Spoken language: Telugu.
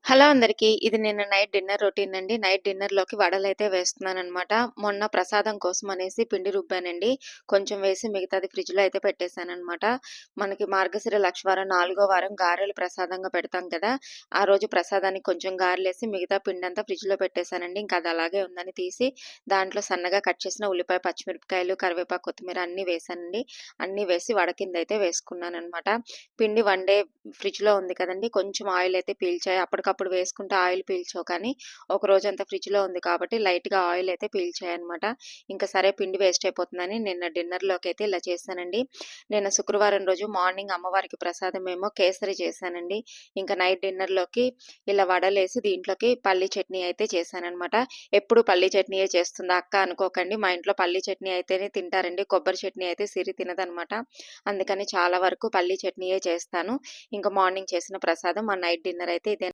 హలో అందరికీ. ఇది నిన్న నైట్ డిన్నర్ రొటీన్ అండి. నైట్ డిన్నర్‌లోకి వడలైతే వేస్తున్నాననమాట. మొన్న ప్రసాదం కోసం అనేసి పిండి రుబ్బానండి. కొంచెం వేసి మిగతాది ఫ్రిడ్జ్‌లో అయితే పెట్టేసాననమాట. మనకి మార్గశిర లక్షవారం 4గో వారం గారెలు ప్రసాదంగా పెడతాం కదా! ఆ రోజు ప్రసాదానికి కొంచెం గారెలేసి మిగతా పిండంతా ఫ్రిడ్జ్‌లో పెట్టేసానండి. ఇంక అది అలాగే ఉందని తీసి దాంట్లో సన్నగా కట్ చేసిన ఉల్లిపాయ, పచ్చిమిరపకాయలు, కరివేపాకు, కొత్తిమీర అన్నీ వేశానండి. అన్నీ వేసి వడ కిందైతే వేసుకున్నాననమాట. పిండి వన్ డే ఫ్రిడ్జ్‌లో ఉంది కదండీ! కొంచెం ఆయిల్ అయితే పీల్చాయి. అప్పటికప్పుడు వేసుకుంటే ఆయిల్ పీల్చవు కానీ, ఒక రోజంతా ఫ్రిడ్జ్‌లో ఉంది కాబట్టి లైట్‌గా ఆయిల్ అయితే పీల్చాయన్నమాట. ఇంక సరే పిండి వేస్ట్ అయిపోతుందని నిన్న డిన్నర్‌లోకైతే ఇలా చేశానండి. నిన్న శుక్రవారం రోజు మార్నింగ్ అమ్మవారికి ప్రసాదమేమో కేసరి చేశానండి. ఇంక నైట్ డిన్నర్‌లోకి ఇలా వడలేసి దీంట్లోకి పల్లీ చట్నీ అయితే చేశానన్నమాట. ఎప్పుడు పల్లీ చట్నీయే చేస్తుందా అక్క అనుకోకండి. మా ఇంట్లో పల్లీ చట్నీ అయితేనే తింటారండి. కొబ్బరి చట్నీ అయితే సిరి తినదనమాట. అందుకని చాలా వరకు పల్లీ చట్నీయే చేస్తాను. ఇంకా మార్నింగ్ చేసిన ప్రసాదం మా నైట్ డిన్నర్ అయితే ఇదే.